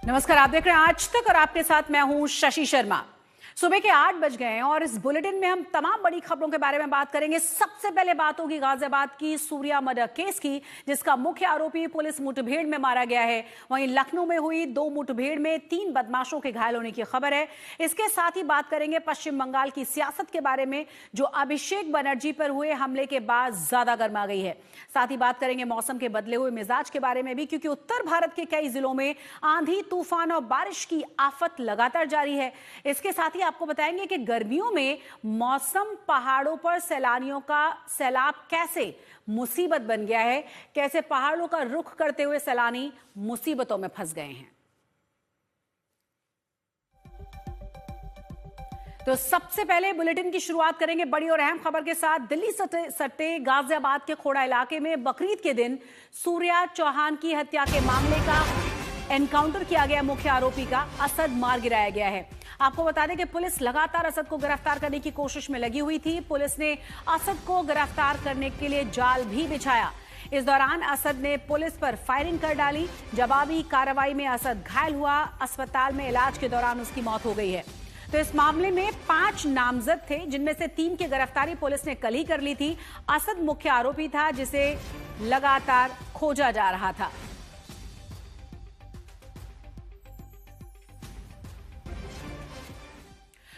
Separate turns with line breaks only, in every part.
नमस्कार, आप देख रहे हैं आज तक और आपके साथ मैं हूं शशि शर्मा। सुबह के 8 बज गए हैं और इस बुलेटिन में हम तमाम बड़ी खबरों के बारे में बात करेंगे। सबसे पहले बात होगी गाजियाबाद की सूर्या मर्डर केस की, जिसका मुख्य आरोपी पुलिस मुठभेड़ में मारा गया है। वहीं लखनऊ में हुई 2 मुठभेड़ में 3 बदमाशों के घायल होने की खबर है। इसके साथ ही बात करेंगे पश्चिम बंगाल की सियासत के बारे में, जो अभिषेक बनर्जी पर हुए हमले के बाद ज्यादा गर्मा गई है। साथ ही बात करेंगे मौसम के बदले हुए मिजाज के बारे में भी, क्योंकि उत्तर भारत के कई जिलों में आंधी, तूफान और बारिश की आफत लगातार जारी है। इसके साथ ही आपको बताएंगे कि गर्मियों में मौसम पहाड़ों पर सैलानियों का सैलाब कैसे मुसीबत बन गया है, कैसे पहाड़ों का रुख करते हुए सैलानी मुसीबतों में फंस गए हैं। तो सबसे पहले बुलेटिन की शुरुआत करेंगे बड़ी और अहम खबर के साथ। दिल्ली सटे गाजियाबाद के खोड़ा इलाके में बकरीद के दिन सूर्या चौहान की हत्या के मामले का एनकाउंटर किया गया। मुख्य आरोपी का असद मार गिराया गया है। आपको बता दें कि पुलिस लगातार असद को गिरफ्तार करने की कोशिश में लगी हुई थी। पुलिस ने असद को गिरफ्तार करने के लिए जाल भी बिछाया। इस दौरान असद ने पुलिस पर फायरिंग कर डाली। जवाबी कार्रवाई में असद घायल हुआ। अस्पताल में इलाज के दौरान उसकी मौत हो गई है। तो इस मामले में 5 नामजद थे, जिनमें से 3 की गिरफ्तारी पुलिस ने कल ही कर ली थी। असद मुख्य आरोपी था, जिसे लगातार खोजा जा रहा था।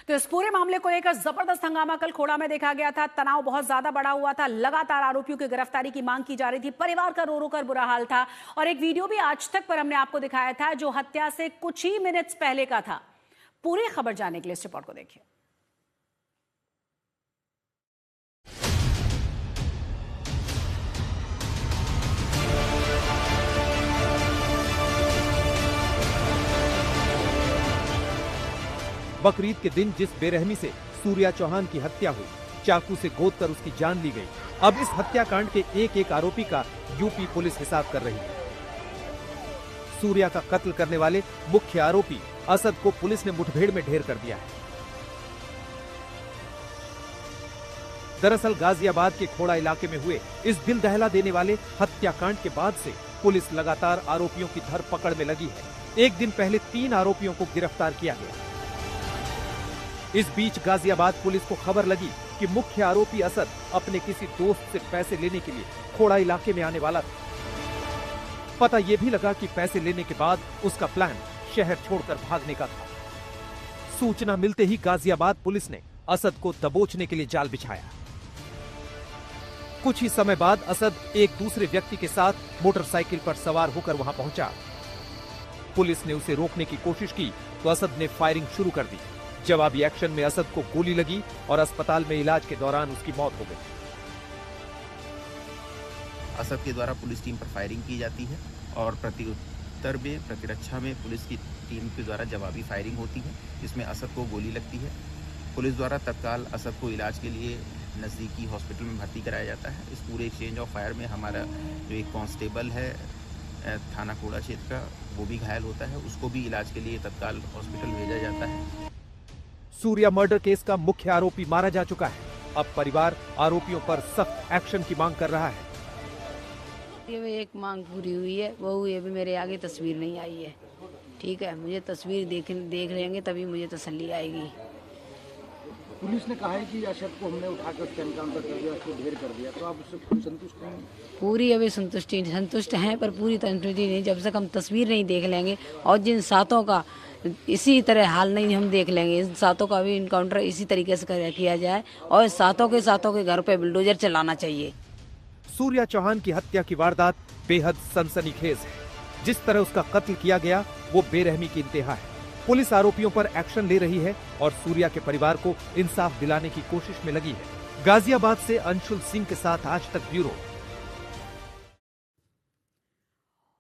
तो इस पूरे मामले को लेकर जबरदस्त हंगामा कल खोड़ा में देखा गया था। तनाव बहुत ज्यादा बढ़ा हुआ था। लगातार आरोपियों की गिरफ्तारी की मांग की जा रही थी। परिवार का रो रो कर बुरा हाल था। और एक वीडियो भी आज तक पर हमने आपको दिखाया था, जो हत्या से कुछ ही मिनट्स पहले का था। पूरी खबर जानने के लिए इस रिपोर्ट को देखिए।
बकरीद के दिन जिस बेरहमी से सूर्या चौहान की हत्या हुई, चाकू से गोदकर उसकी जान ली गई, अब इस हत्याकांड के एक एक आरोपी का यूपी पुलिस हिसाब कर रही है। सूर्या का कत्ल करने वाले मुख्य आरोपी असद को पुलिस ने मुठभेड़ में ढेर कर दिया है। दरअसल गाजियाबाद के खोड़ा इलाके में हुए इस दिल दहला देने वाले हत्याकांड के बाद से पुलिस लगातार आरोपियों की धरपकड़ में लगी है। एक दिन पहले 3 आरोपियों को गिरफ्तार किया गया। इस बीच गाजियाबाद पुलिस को खबर लगी कि मुख्य आरोपी असद अपने किसी दोस्त से पैसे लेने के लिए खोड़ा इलाके में आने वाला था। पता यह भी लगा कि पैसे लेने के बाद उसका प्लान शहर छोड़कर भागने का था। सूचना मिलते ही गाजियाबाद पुलिस ने असद को दबोचने के लिए जाल बिछाया। कुछ ही समय बाद असद एक दूसरे व्यक्ति के साथ मोटरसाइकिल पर सवार होकर वहां पहुंचा। पुलिस ने उसे रोकने की कोशिश की तो असद ने फायरिंग शुरू कर दी। जवाबी एक्शन में असद को गोली लगी और अस्पताल में इलाज के दौरान उसकी मौत हो गई।
असद के द्वारा पुलिस टीम पर फायरिंग की जाती है और प्रत्युत्तर में, प्रतिरक्षा में पुलिस की टीम के द्वारा जवाबी फायरिंग होती है, जिसमें असद को गोली लगती है। पुलिस द्वारा तत्काल असद को इलाज के लिए नज़दीकी हॉस्पिटल में भर्ती कराया जाता है। इस पूरे एक्सचेंज ऑफ फायर में हमारा जो एक कांस्टेबल है थाना कोड़ा क्षेत्र का, वो भी घायल होता है। उसको भी इलाज के लिए तत्काल हॉस्पिटल भेजा जाता है।
सूर्या मर्डर केस का मुख्य आरोपी मारा जा चुका है। अब परिवार आरोपियों पर सख्त एक्शन की मांग कर रहा है।
ये एक मांग पूरी हुई है, वो हुई, अभी मेरे आगे तस्वीर नहीं आई है। ठीक है, मुझे तस्वीर देख लेंगे तभी मुझे तसल्ली आएगी।
पुलिस ने कहा है कि असद को हमने उठाकर उसका एनकाउंटर कर दिया, उसको ढेर कर दिया, तो आप उससे संतुष्ट हैं?
पूरी अभी संतुष्ट हैं, पर पूरी संतुष्टि नहीं, जब तक हम तस्वीर नहीं देख लेंगे और जिन सातों का इसी तरह हाल नहीं हम देख लेंगे। इन सातों का भी इनकाउंटर इसी तरीके से किया जाए और सातों के घर पे बुलडोजर चलाना चाहिए।
सूर्या चौहान की हत्या की वारदात बेहद सनसनीखेज है। जिस तरह उसका कत्ल किया गया वो बेरहमी की इंतहा है। पुलिस आरोपियों पर एक्शन ले रही है और सूर्या के परिवार को इंसाफ दिलाने की कोशिश में लगी है। गाजियाबाद से अंशुल सिंह के साथ आज तक ब्यूरो।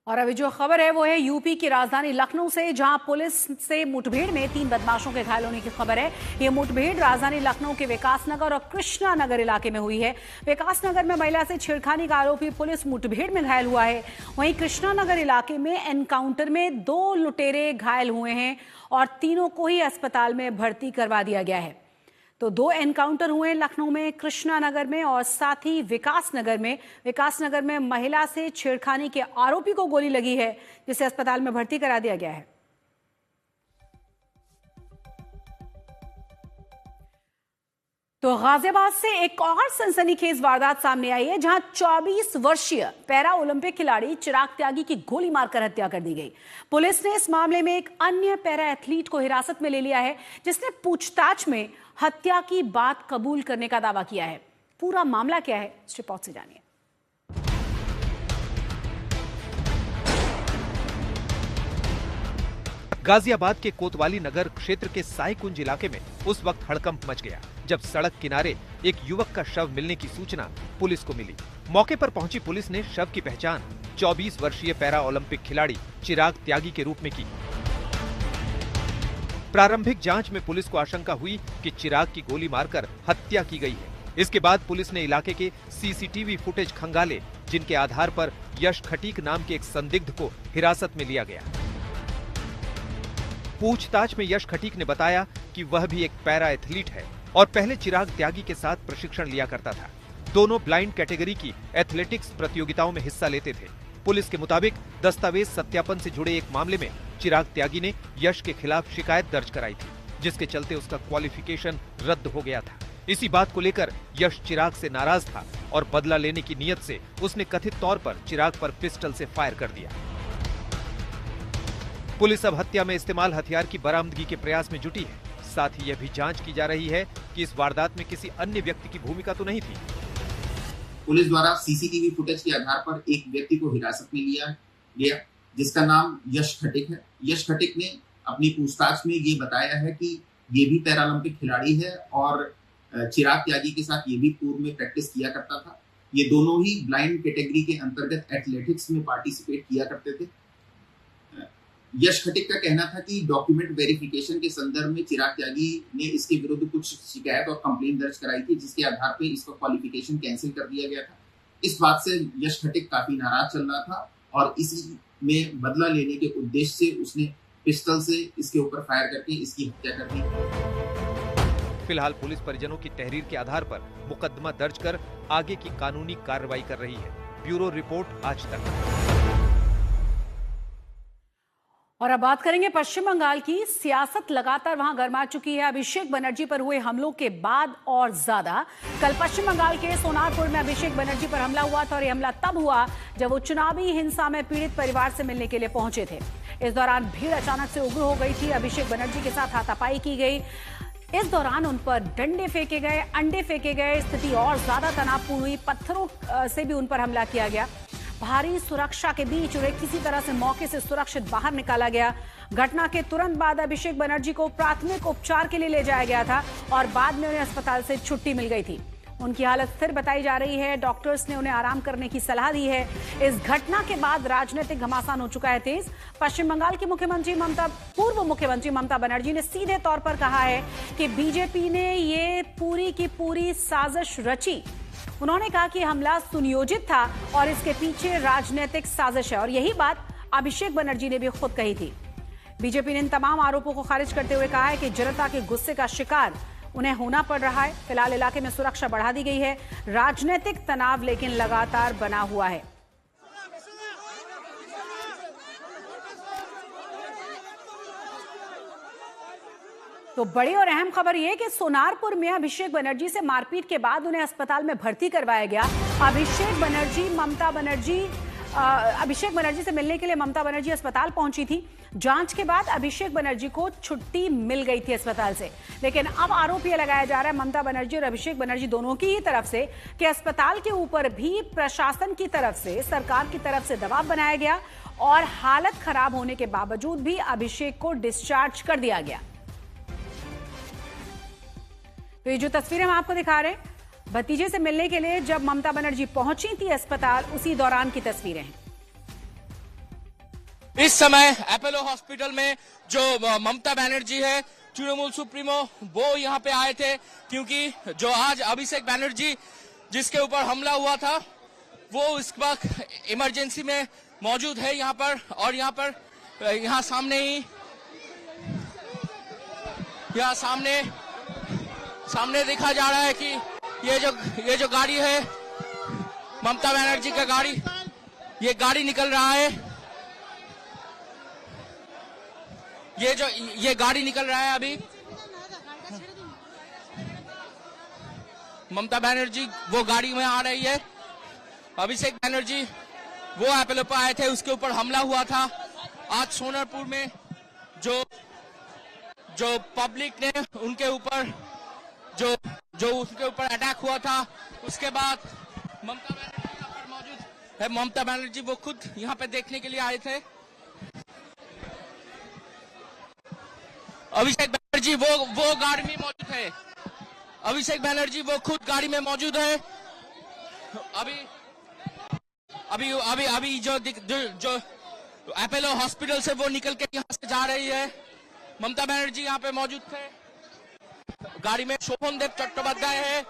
और अभी जो खबर है वो है यूपी की राजधानी लखनऊ से, जहां पुलिस से मुठभेड़ में 3 बदमाशों के घायल होने की खबर है। ये मुठभेड़ राजधानी लखनऊ के विकासनगर और कृष्णा नगर इलाके में हुई है। विकासनगर में महिला से छेड़खानी का आरोपी पुलिस मुठभेड़ में घायल हुआ है। वहीं कृष्णा नगर इलाके में एनकाउंटर में 2 लुटेरे घायल हुए हैं और तीनों को ही अस्पताल में भर्ती करवा दिया गया है। तो 2 एनकाउंटर हुए लखनऊ में, कृष्णा नगर में और साथ ही विकासनगर में महिला से छेड़खानी के आरोपी को गोली लगी है, जिसे अस्पताल में भर्ती करा दिया गया है। तो गाजियाबाद से एक और सनसनीखेज वारदात सामने आई है, जहां 24 वर्षीय पैरा ओलंपिक खिलाड़ी चिराग त्यागी की गोली मारकर हत्या कर दी गई। पुलिस ने इस मामले में एक अन्य पैरा एथलीट को हिरासत में ले लिया है, जिसने पूछताछ में हत्या की बात कबूल करने का दावा किया है। पूरा मामला क्या है, इस रिपोर्ट से जानिए।
गाजियाबाद के कोतवाली नगर क्षेत्र के साईकुंज इलाके में उस वक्त हड़कंप मच गया जब सड़क किनारे एक युवक का शव मिलने की सूचना पुलिस को मिली। मौके पर पहुंची पुलिस ने शव की पहचान 24 वर्षीय पैरा ओलंपिक खिलाड़ी चिराग त्यागी के रूप में की। प्रारंभिक जांच में पुलिस को आशंका हुई कि चिराग की गोली मारकर हत्या की गई है। इसके बाद पुलिस ने इलाके के सीसीटीवी फुटेज खंगाले, जिनके आधार पर यश खटीक नाम के एक संदिग्ध को हिरासत में लिया गया। पूछताछ में यश खटीक ने बताया कि वह भी एक पैरा एथलीट है और पहले चिराग त्यागी के साथ प्रशिक्षण लिया करता था। दोनों ब्लाइंड कैटेगरी की एथलेटिक्स प्रतियोगिताओं में हिस्सा लेते थे। पुलिस के मुताबिक दस्तावेज सत्यापन से जुड़े एक मामले में चिराग त्यागी ने यश के खिलाफ शिकायत दर्ज कराई थी, जिसके चलते उसका क्वालिफिकेशन रद्द हो गया था। इसी बात को लेकर यश चिराग से नाराज था और बदला लेने की नीयत से उसने कथित तौर पर चिराग पर पिस्टल से फायर कर दिया। पुलिस अब हत्या में इस्तेमाल हथियार की बरामदगी के प्रयास में जुटी है। साथ ही यह भी जांच की जा रही है कि इस वारदात में किसी अन्य व्यक्ति की भूमिका तो नहीं थी।
पुलिस द्वारा सीसीटीवी फुटेज के आधार पर एक व्यक्ति को हिरासत में लिया गया, जिसका नाम यश खटीक है। यश खटीक ने अपनी पूछताछ में ये बताया है कि ये भी पैरालंपिक खिलाड़ी है और चिराग त्यागी के साथ ये भी पूर्व में प्रैक्टिस किया करता था। ये दोनों ही ब्लाइंड कैटेगरी के अंतर्गत एथलेटिक्स में पार्टिसिपेट किया करते थे। यश खटीक का कहना था कि डॉक्यूमेंट वेरिफिकेशन के संदर्भ में चिराग त्यागी ने इसके विरुद्ध कुछ शिकायत और कंप्लेंट दर्ज कराई थी, जिसके आधार पर इसका क्वालिफिकेशन कैंसिल कर दिया गया था। इस बात से यश खटीक काफी नाराज चल रहा था और इसी में बदला लेने के उद्देश्य से उसने पिस्टल से इसके ऊपर फायर करके इसकी हत्या कर दी।
फिलहाल पुलिस परिजनों की तहरीर के आधार पर मुकदमा दर्ज कर आगे की कानूनी कार्रवाई कर रही है। ब्यूरो रिपोर्ट, आज तक।
और अब बात करेंगे पश्चिम बंगाल की। सियासत लगातार वहां गर्मा चुकी है। अभिषेक बनर्जी पर हुए हमलों के बाद और ज्यादा। कल पश्चिम बंगाल के सोनारपुर में अभिषेक बनर्जी पर हमला हुआ था और यह हमला तब हुआ जब वो चुनावी हिंसा में पीड़ित परिवार से मिलने के लिए पहुंचे थे। इस दौरान भीड़ अचानक से उग्र हो गई थी। अभिषेक बनर्जी के साथ हाथापाई की गई। इस दौरान उन पर डंडे फेंके गए, अंडे फेंके गए। स्थिति और ज्यादा तनावपूर्ण हुई। पत्थरों से भी उन पर हमला किया गया। भारी सुरक्षा के बीच उन्हें किसी तरह से मौके से सुरक्षित बाहर निकाला गया। घटना के तुरंत बाद अभिषेक बनर्जी को प्राथमिक उपचार के लिए ले जाया गया था और बाद में उन्हें अस्पताल से छुट्टी मिल गई थी। उनकी हालत स्थिर बताई जा रही है। डॉक्टर्स ने उन्हें आराम करने की सलाह दी है। इस घटना के बाद राजनीतिक घमासान हो चुका है तेज। पश्चिम बंगाल की पूर्व मुख्यमंत्री ममता बनर्जी ने सीधे तौर पर कहा है कि बीजेपी ने ये पूरी की पूरी साजिश रची। उन्होंने कहा कि हमला सुनियोजित था और इसके पीछे राजनीतिक साजिश है और यही बात अभिषेक बनर्जी ने भी खुद कही थी। बीजेपी ने इन तमाम आरोपों को खारिज करते हुए कहा है कि जनता के गुस्से का शिकार उन्हें होना पड़ रहा है। फिलहाल इलाके में सुरक्षा बढ़ा दी गई है। राजनीतिक तनाव लेकिन लगातार बना हुआ है। तो बड़ी और अहम खबर यह कि सोनारपुर में अभिषेक बनर्जी से मारपीट के बाद उन्हें अस्पताल में भर्ती करवाया गया। अभिषेक बनर्जी से मिलने के लिए ममता बनर्जी अस्पताल पहुंची थी। जांच के बाद अभिषेक बनर्जी को छुट्टी मिल गई थी अस्पताल से। लेकिन अब आरोप यह लगाया जा रहा है ममता बनर्जी और अभिषेक बनर्जी दोनों की ही तरफ से कि अस्पताल के ऊपर भी प्रशासन की तरफ से, सरकार की तरफ से दबाव बनाया गया और हालत खराब होने के बावजूद भी अभिषेक को डिस्चार्ज कर दिया गया। तो ये जो तस्वीरें हम आपको दिखा रहे हैं, भतीजे से मिलने के लिए जब ममता बनर्जी पहुंची थी अस्पताल, उसी दौरान की तस्वीरें हैं।
इस समय अपोलो हॉस्पिटल में जो ममता बनर्जी है, तृणमूल सुप्रीमो, वो यहाँ पे आए थे क्योंकि जो आज अभिषेक बनर्जी जिसके ऊपर हमला हुआ था वो इस वक्त इमरजेंसी में मौजूद है यहाँ पर। और यहाँ सामने देखा जा रहा है कि ये जो गाड़ी है ममता बनर्जी का गाड़ी, ये गाड़ी निकल रहा है। ये गाड़ी निकल रहा है अभी। ममता बनर्जी वो गाड़ी में आ रही है, अभिषेक बनर्जी वो एपोलो पर आए थे, उसके ऊपर हमला हुआ था। आज सोनरपुर में जो पब्लिक ने उनके ऊपर जो उसके ऊपर अटैक हुआ था, उसके बाद ममता बनर्जी यहाँ पर मौजूद है। ममता बनर्जी वो खुद यहाँ पे देखने के लिए आए थे। अभिषेक बनर्जी वो गाड़ी में मौजूद है। अभिषेक बनर्जी वो खुद गाड़ी में मौजूद है। अभी जो अपोलो हॉस्पिटल से वो निकल के यहाँ से जा रही है। ममता बनर्जी यहाँ पे मौजूद थे। गाड़ी में शोभन देव चट्टोपाध्याय है।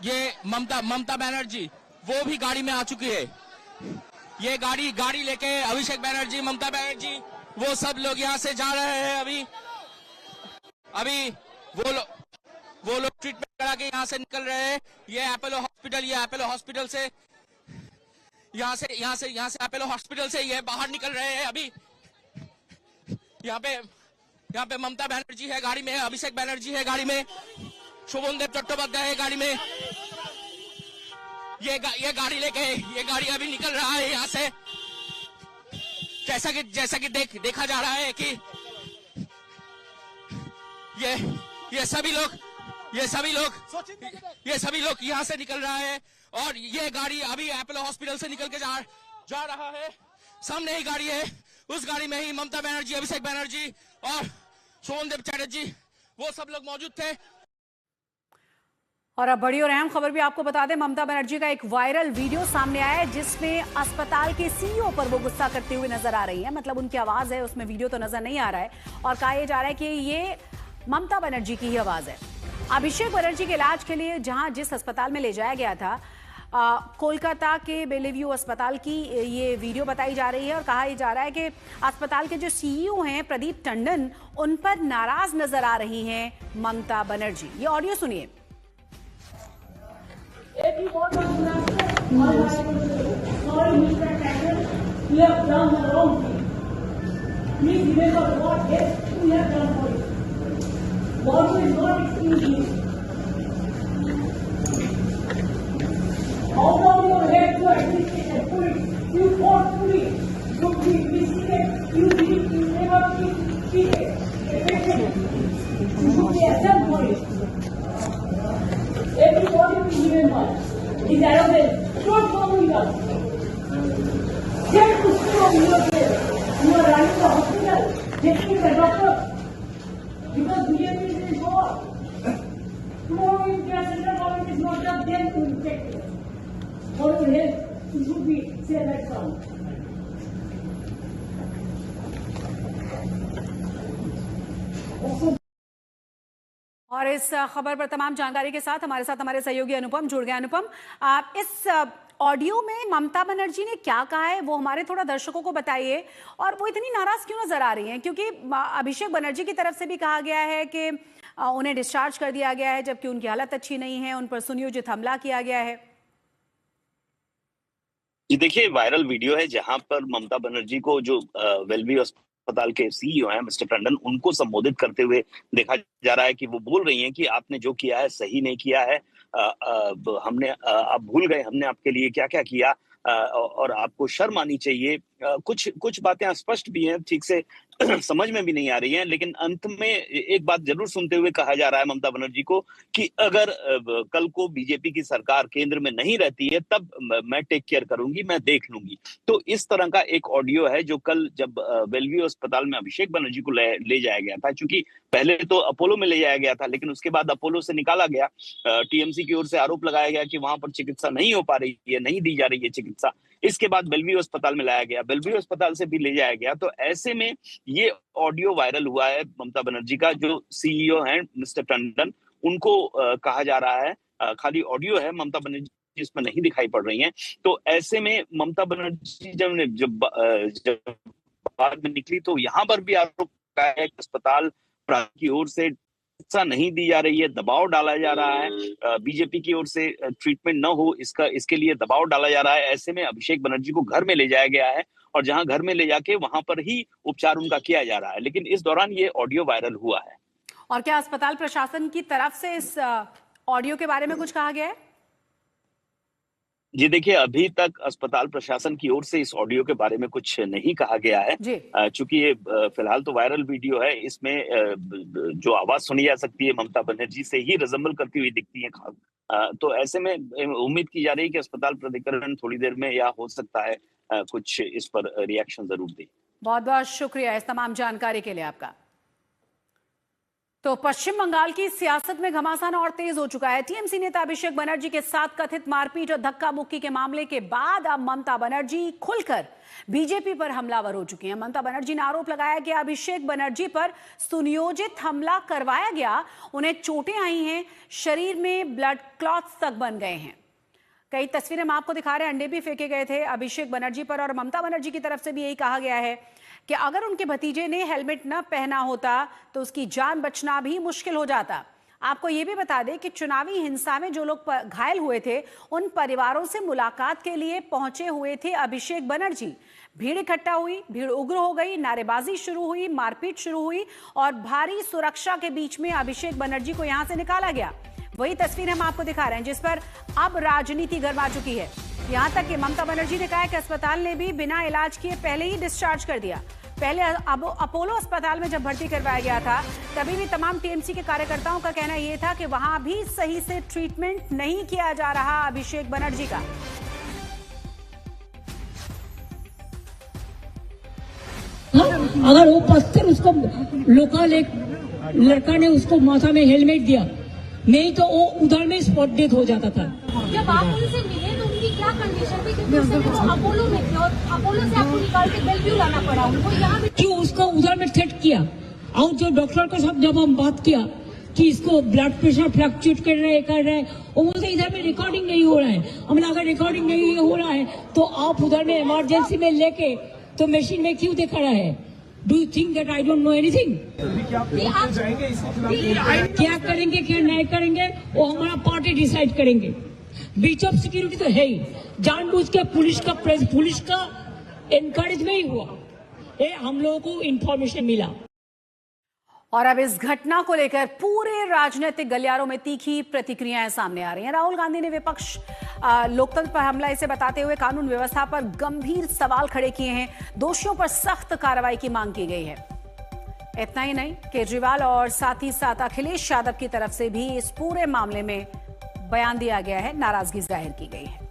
ये ममता बनर्जी वो भी गाड़ी में आ चुकी है। ये गाड़ी लेके अभिषेक बनर्जी, ममता बनर्जी वो सब लोग यहाँ से जा रहे हैं। अभी वो लोग ट्रीटमेंट करा के यहाँ से निकल रहे हैं। ये अपोलो हॉस्पिटल से यहाँ से अपोलो हॉस्पिटल से ये बाहर निकल रहे हैं। अभी यहाँ पे ममता बनर्जी है गाड़ी में, अभिषेक बनर्जी है गाड़ी में, शोभन देव चट्टोपाध्याय है गाड़ी में। ये गाड़ी अभी निकल रहा है यहाँ से। जैसा कि देखा जा रहा है कि ये सभी लोग यहाँ से निकल रहा है और ये गाड़ी अभी अपोलो हॉस्पिटल से निकल के जा रहा है। सामने ही गाड़ी है, उस गाड़ी में ही ममता बनर्जी, अभिषेक बनर्जी और शोभन देव चटर्जी वो सब लोग मौजूद थे।
और अब बड़ी और अहम खबर भी आपको बता दें, ममता बनर्जी का एक वायरल वीडियो सामने आया है जिसमें अस्पताल के सीईओ पर वो गुस्सा करते हुए नजर आ रही है। मतलब उनकी आवाज है, उसमें वीडियो तो नजर नहीं आ रहा है और कहा यह जा रहा है कि ये ममता बनर्जी की ही आवाज है। अभिषेक बनर्जी के इलाज के लिए जिस अस्पताल में ले जाया गया था, कोलकाता के बेलेव्यू अस्पताल की ये वीडियो बताई जा रही है और कहा यह जा रहा है कि अस्पताल के जो सीईओ हैं प्रदीप टंडन, उन पर नाराज नजर आ रही हैं ममता बनर्जी। ये ऑडियो सुनिए।
Out of your head to administration, police, you forcefully took the mistake, you never treated a patient. You should be exempt for it. Everybody will remember is arrogant. Don't follow us. Get to school of yourself. You are running the hospital, taking the doctor. Because BJP is in power. Tomorrow if the central government is not up, then to protect it. For your health, you should be safe and sound.
और इस खबर पर तमाम जानकारी के साथ हमारे सहयोगी अनुपम जुड़ गए। अनुपम, आप इस ऑडियो में ममता बनर्जी ने क्या कहा है वो हमारे थोड़ा दर्शकों को बताइए, और वो इतनी नाराज क्यों नजर आ रही हैं? क्योंकि अभिषेक बनर्जी की तरफ से भी कहा गया है कि उन्हें डिस्चार्ज कर दिया गया है जबकि उनकी हालत अच्छी नहीं है, उन पर सुनियोजित हमला किया गया है।
जी देखिए, वायरल वीडियो है जहां पर ममता बनर्जी को जो वेलबी अस्पताल के सीईओ हैं मिस्टर टंडन, उनको संबोधित करते हुए देखा जा रहा है कि वो बोल रही हैं कि आपने जो किया है सही नहीं किया है। आप भूल गए हमने आपके लिए क्या क्या किया और आपको शर्म आनी चाहिए। कुछ बातें स्पष्ट भी हैं, ठीक से समझ में भी नहीं आ रही हैं, लेकिन अंत में एक बात जरूर सुनते हुए कहा जा रहा है ममता बनर्जी को कि अगर कल को बीजेपी की सरकार केंद्र में नहीं रहती है तब मैं टेक केयर करूंगी, मैं देख लूंगी। तो इस तरह का एक ऑडियो है जो कल जब बेलव्यू अस्पताल में अभिषेक बनर्जी को ले जाया गया था, क्योंकि पहले तो अपोलो में ले जाया गया था लेकिन उसके बाद अपोलो से निकाला गया। टीएमसी की ओर से आरोप लगाया गया कि वहां पर चिकित्सा नहीं हो पा रही है, नहीं दी जा रही है चिकित्सा। इसके बाद बेलव्यू अस्पताल में लाया गया, बेलव्यू अस्पताल से भी ले जाया गया। तो ऐसे में ये ऑडियो वायरल हुआ है ममता बनर्जी का। जो सीईओ हैं मिस्टर टंडन, उनको कहा जा रहा है, खाली ऑडियो है, ममता बनर्जी इसमें नहीं दिखाई पड़ रही हैं। तो ऐसे में ममता बनर्जी जब बाद में निकली तो यहाँ पर भी आरोप लगाया है कि अस्पताल की ओर से चिकित्सा नहीं दी जा रही है, दबाव डाला जा रहा है, बीजेपी की ओर से ट्रीटमेंट न हो इसके लिए दबाव डाला जा रहा है। ऐसे में अभिषेक बनर्जी को घर में ले जाया गया है और जहां घर में ले जाके वहां पर ही उपचार उनका किया जा रहा है, लेकिन इस दौरान ये ऑडियो वायरल हुआ है।
और क्या अस्पताल प्रशासन की तरफ से इस ऑडियो के बारे में कुछ कहा गया है?
जी देखिए, अभी तक अस्पताल प्रशासन की ओर से इस ऑडियो के बारे में कुछ नहीं कहा गया है। चूंकि ये फिलहाल तो वायरल वीडियो है, इसमें जो आवाज सुनी जा सकती है ममता बनर्जी से ही रिजेंबल करती हुई दिखती है। तो ऐसे में उम्मीद की जा रही है कि अस्पताल प्राधिकरण थोड़ी देर में या हो सकता है कुछ इस पर रिएक्शन जरूर दे।
बहुत बहुत शुक्रिया इस तमाम जानकारी के लिए आपका। तो पश्चिम बंगाल की सियासत में घमासान और तेज हो चुका है। टीएमसी नेता अभिषेक बनर्जी के साथ कथित मारपीट और धक्का मुक्की के मामले के बाद अब ममता बनर्जी खुलकर बीजेपी पर हमलावर हो चुकी हैं। ममता बनर्जी ने आरोप लगाया कि अभिषेक बनर्जी पर सुनियोजित हमला करवाया गया, उन्हें चोटें आई हैं, शरीर में ब्लड क्लॉट्स तक बन गए हैं। कई तस्वीरें हम आपको दिखा रहे हैं, अंडे भी फेंके गए थे अभिषेक बनर्जी पर। और ममता बनर्जी की तरफ से भी यही कहा गया है कि अगर उनके भतीजे ने हेलमेट न पहना होता तो उसकी जान बचना भी मुश्किल हो जाता। आपको ये भी बता दें कि चुनावी हिंसा में जो लोग घायल हुए थे उन परिवारों से मुलाकात के लिए पहुंचे हुए थे अभिषेक बनर्जी। भीड़ इकट्ठा हुई, भीड़ उग्र हो गई, नारेबाजी शुरू हुई, मारपीट शुरू हुई और भारी सुरक्षा के बीच में अभिषेक बनर्जी को यहां से निकाला गया। वही तस्वीर हम आपको दिखा रहे हैं जिस पर अब राजनीति गरमा चुकी है। यहां तक कि ममता बनर्जी ने कहा कि अस्पताल ने भी बिना इलाज किए पहले ही डिस्चार्ज कर दिया। पहले अब अपोलो अस्पताल में जब भर्ती करवाया गया था तभी भी तमाम टीएमसी के कार्यकर्ताओं का कहना यह था कि वहां भी सही से ट्रीटमेंट नहीं किया जा रहा अभिषेक बनर्जी का।
अगर वो पत्थर उसको लोकल एक लड़का ने उसको माथा में हेलमेट दिया, नहीं तो वो उधर में स्पॉट डेथ हो जाता था।
जब आप उनसे मिले तो उनकी क्या कंडीशन थी? क्योंकि उस समय वो अपोलो में थे और अपोलो से आपको निकाल के बेलव्यू लाना पड़ा उनको। यहाँ
क्यों उसको उधर में थ्रेट किया? और जो डॉक्टर के साथ जब हम बात किया कि इसको ब्लड प्रेशर फ्लक्चुएट कर रहे हैं, वो बोलते इधर में रिकॉर्डिंग नहीं हो रहा है। हमने अगर रिकॉर्डिंग नहीं हो रहा है तो आप उधर में इमरजेंसी में लेके तो मशीन में क्यों दिखा रहा है? Do you think that I don't know anything? क्या करेंगे क्या नहीं करेंगे वो हमारा पार्टी डिसाइड करेंगे। ब्रीच ऑफ सिक्योरिटी तो है ही, जानबूझ के पुलिस का एनकरेज में ही हुआ। ये हम लोगों को इंफॉर्मेशन मिला।
और अब इस घटना को लेकर पूरे राजनीतिक गलियारों में तीखी प्रतिक्रियाएं सामने आ रही हैं। राहुल गांधी ने विपक्ष लोकतंत्र पर हमला इसे बताते हुए कानून व्यवस्था पर गंभीर सवाल खड़े किए हैं। दोषियों पर सख्त कार्रवाई की मांग की गई है। इतना ही नहीं, केजरीवाल और साथ ही साथ अखिलेश यादव की तरफ से भी इस पूरे मामले में बयान दिया गया है, नाराजगी जाहिर की गई है।